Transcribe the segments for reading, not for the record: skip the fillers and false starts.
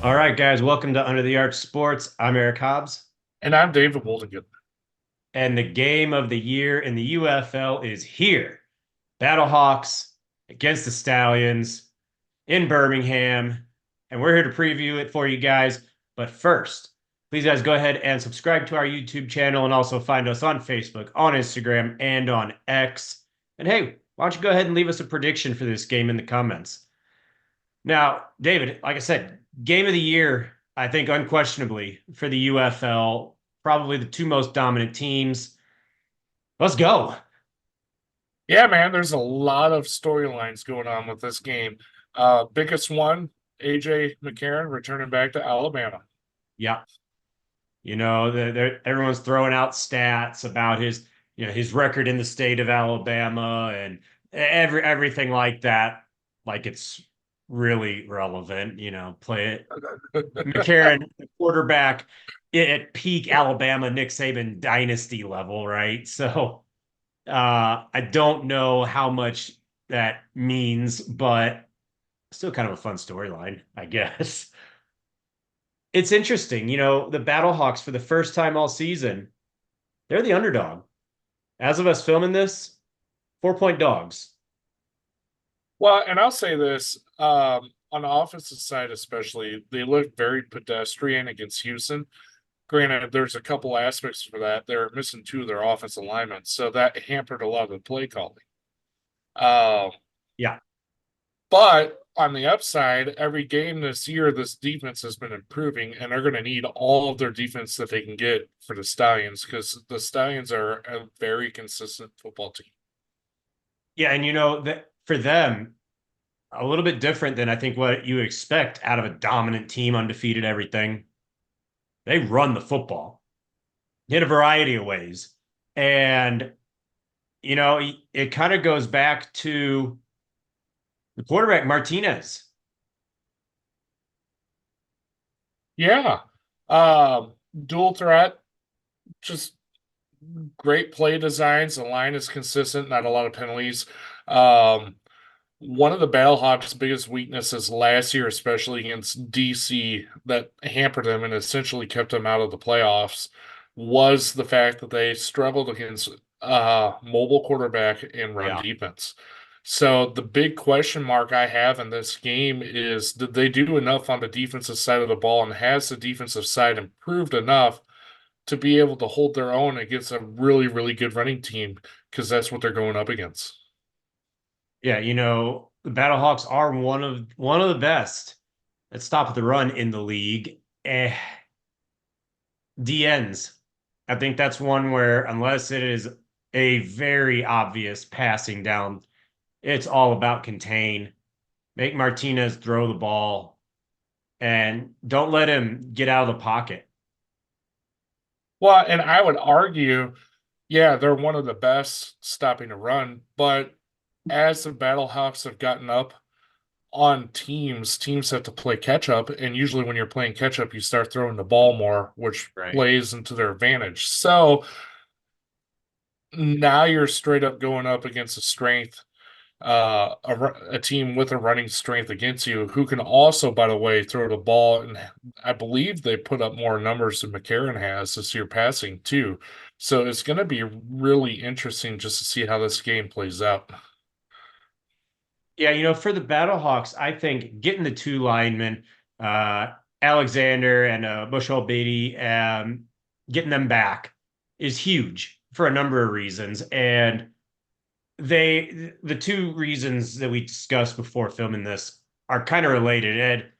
All right, guys, welcome to Under the Arch Sports. I'm Eric Hobbs, And I'm David Woldigan. and the game of the year in the UFL is here. Battlehawks against the Stallions in Birmingham, and we're here to preview it for you guys. But first, please, guys, go ahead and subscribe to our YouTube channel and also find us on Facebook, on Instagram, and on X. And hey, why don't you go ahead and leave us a prediction for this game in the comments? Now, David, like I said, game of the year, I think unquestionably for the UFL, probably the two most dominant teams. Let's go. Yeah, man, there's a lot of storylines going on with this game. Biggest one, AJ McCarron returning back to Alabama. Yeah. Everyone's throwing out stats about his record in the state of Alabama and everything like that. Like it's really relevant, play it. McCarron, the quarterback at peak Alabama, Nick Saban dynasty level, right? So I don't know how much that means, but still kind of a fun storyline, I guess. It's interesting, the Battlehawks for the first time all season, they're the underdog. As of us filming this, 4-point dogs. Well, and I'll say this, on the offensive side especially, they look very pedestrian against Houston. Granted, there's a couple aspects for that. They're missing two of their offensive linemen, so that hampered a lot of the play calling. Um, Yeah. But on the upside, every game this year, this defense has been improving, and they're going to need all of their defense that they can get for the Stallions because the Stallions are a very consistent football team. Yeah, and that for them, a little bit different than I think what you expect out of a dominant team, undefeated, everything. They run the football in a variety of ways. And, it kind of goes back to the quarterback, Martinez. Yeah. Dual threat, just great play designs. The line is consistent, not a lot of penalties. Um, One of the Battlehawks' biggest weaknesses last year, especially against DC, that hampered them and essentially kept them out of the playoffs, was the fact that they struggled against mobile quarterback and run Yeah. defense. So the big question mark I have in this game is, did they do enough on the defensive side of the ball, and has the defensive side improved enough to be able to hold their own against a really, really good running team? Because that's what they're going up against. Yeah, the Battlehawks are one of the best at stop the run in the league. DNs. I think that's one where unless it is a very obvious passing down, it's all about contain. Make Martinez throw the ball and don't let him get out of the pocket. Well, and I would argue, yeah, they're one of the best stopping a run, but as the Battlehawks have gotten up on teams have to play catch up, and usually when you're playing catch up, you start throwing the ball more, which Right. plays into their advantage. So now you're straight up going up against a strength, a team with a running strength against you, who can also, by the way, throw the ball. And I believe they put up more numbers than McCarron has this year passing too. So it's going to be really interesting just to see how this game plays out. Yeah, for the Battlehawks, I think getting the two linemen, uh, Alexander and Bushell Beatty, getting them back is huge for a number of reasons. And the two reasons that we discussed before filming this are kind of related. Ed,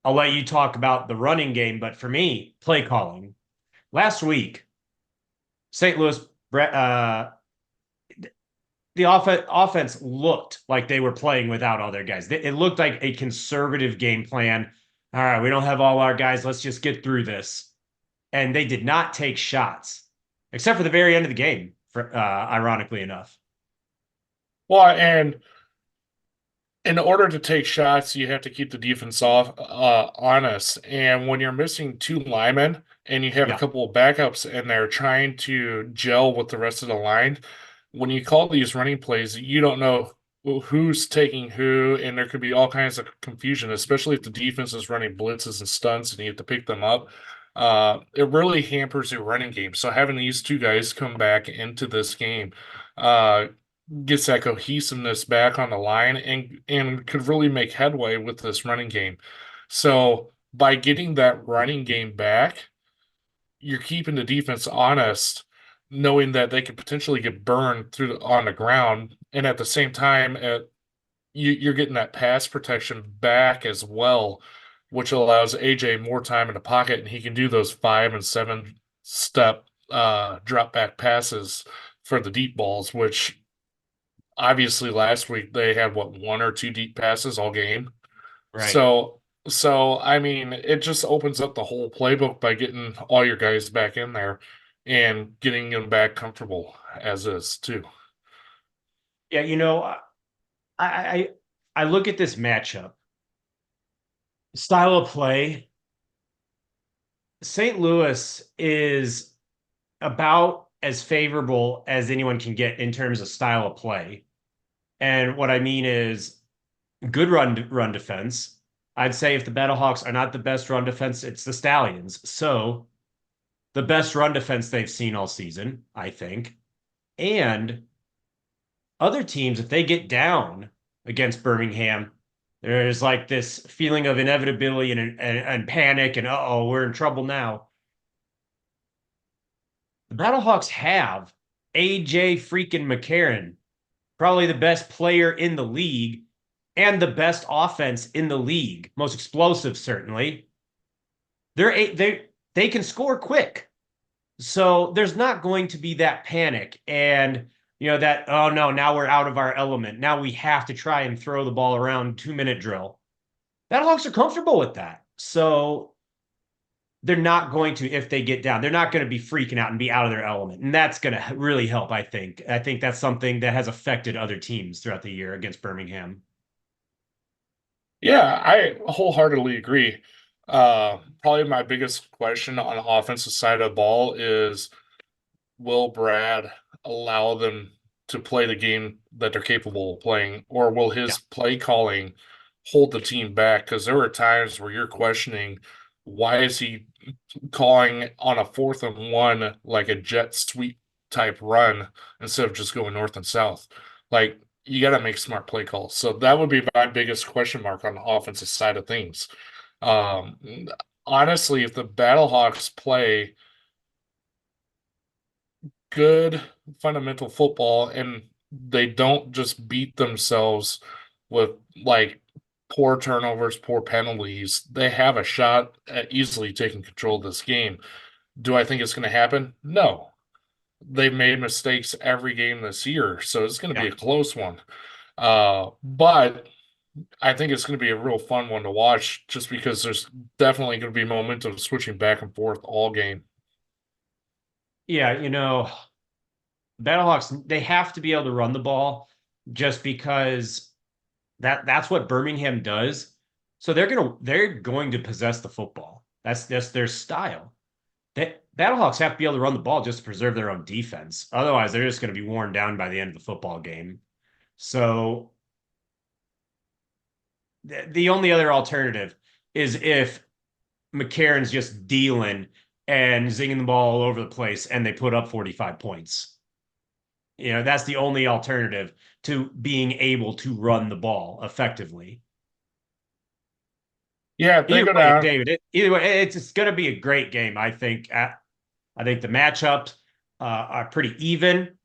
I'll let you talk about the running game, but for me, play calling. Last week, St. Louis, the offense looked like they were playing without all their guys. It looked like a conservative game plan. All right, we don't have all our guys. Let's just get through this. And they did not take shots, except for the very end of the game, ironically enough. Well, and in order to take shots, you have to keep the defense off honest. And when you're missing two linemen and you have a Yeah. couple of backups and they're trying to gel with the rest of the line, when you call these running plays, you don't know who's taking who, and there could be all kinds of confusion, especially if the defense is running blitzes and stunts and you have to pick them up. It really hampers your running game. So having these two guys come back into this game uh, gets that cohesiveness back on the line and could really make headway with this running game. So by getting that running game back, you're keeping the defense honest, knowing that they could potentially get burned on the ground, and at the same time, you're getting that pass protection back as well, which allows AJ more time in the pocket, and he can do those 5 and 7 step drop back passes for the deep balls, which obviously last week they had what, one or two deep passes all game. Right. So I mean, it just opens up the whole playbook by getting all your guys back in there and getting them back comfortable as is too. Yeah, I I look at this matchup, style of play. St. Louis is about as favorable as anyone can get in terms of style of play. And what I mean is good run defense. I'd say if the Battlehawks are not the best run defense, it's the Stallions. So the best run defense they've seen all season, I think. And other teams, if they get down against Birmingham, there's like this feeling of inevitability and panic and oh, we're in trouble now. The Battlehawks have AJ freaking McCarron, probably the best player in the league and the best offense in the league, most explosive certainly. They can score quick. So there's not going to be that panic and that oh no, now we're out of our element. Now we have to try and throw the ball around 2-minute drill. Battlehawks are comfortable with that. So they're not going to, if they get down, they're not going to be freaking out and be out of their element. And that's going to really help, I think. I think that's something that has affected other teams throughout the year against Birmingham. Yeah, I wholeheartedly agree. Probably my biggest question on the offensive side of the ball is, will Brad allow them to play the game that they're capable of playing, or will Yeah. his play calling hold the team back? Because there were times where you're questioning, why is he calling on a 4th and 1 like a jet sweep type run instead of just going north and south? Like, you got to make smart play calls. So that would be my biggest question mark on the offensive side of things. Um, Honestly, if the Battlehawks play good fundamental football and they don't just beat themselves with like poor turnovers, poor penalties, they have a shot at easily taking control of this game. Do I think it's going to happen? No. They've made mistakes every game this year, so it's going to be Yeah. a close one. But I think it's going to be a real fun one to watch just because there's definitely going to be momentum switching back and forth all game. Yeah, Battlehawks, they have to be able to run the ball just because that's what Birmingham does. So they're going to possess the football. That's their style. Battlehawks have to be able to run the ball just to preserve their own defense. Otherwise, they're just going to be worn down by the end of the football game. So the only other alternative is if McCarron's just dealing and zinging the ball all over the place and they put up 45 points. That's the only alternative to being able to run the ball effectively. Yeah, if they Either go way, down. David, either way, it's going to be a great game. I think. I think the matchups are pretty even.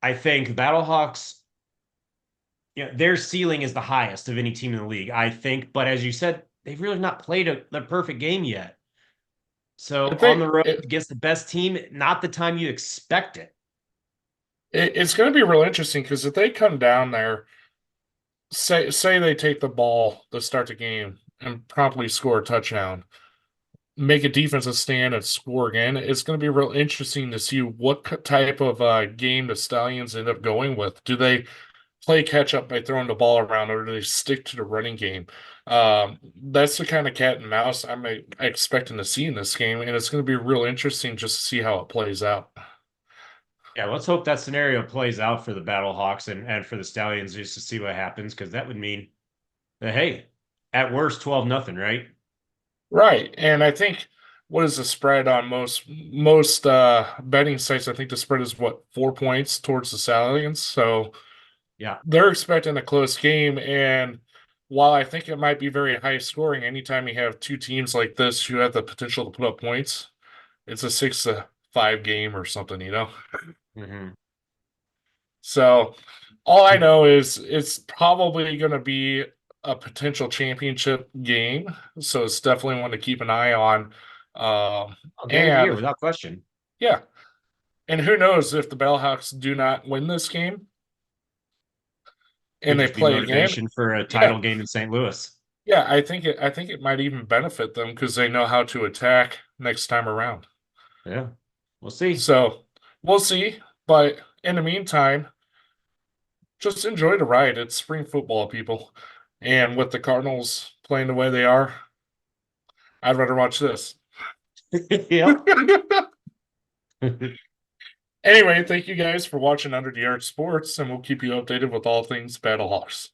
I think Battlehawks, their ceiling is the highest of any team in the league, I think. But as you said, they've really not played the perfect game yet. I So on think the road against the best team, not the time you expect it. it's going to be real interesting because if they come down there, say they take the ball to start the game and promptly score a touchdown, make a defensive stand and score again, it's going to be real interesting to see what type of game the Stallions end up going with. Do they play catch up by throwing the ball around, or do they stick to the running game? That's the kind of cat and mouse I'm expecting to see in this game, and it's going to be real interesting just to see how it plays out. Yeah, let's hope that scenario plays out for the Battlehawks and for the Stallions just to see what happens, because that would mean that, hey, at worst 12-0, right? Right. And I think what is the spread on most betting sites? I think the spread is what, 4 points towards the Stallions. So Yeah. they're expecting a close game. And while I think it might be very high scoring, anytime you have two teams like this who have the potential to put up points, it's a 6-5 game or something, you know? Hmm. So all I know is it's probably going to be a potential championship game. So it's definitely one to keep an eye on. Oh, game of the year And without question. yeah, and who knows if the Bellhawks do not win this game Could and they just be play again? motivation for a Yeah, title game in St. Louis. yeah, I think it might even benefit them because they know how to attack next time around. Yeah. We'll see. So we'll see. But in the meantime, just enjoy the ride. It's spring football, people. And with the Cardinals playing the way they are, I'd rather watch this. Yep. Anyway, thank you guys for watching Under the Arch Sports, and we'll keep you updated with all things Battlehawks.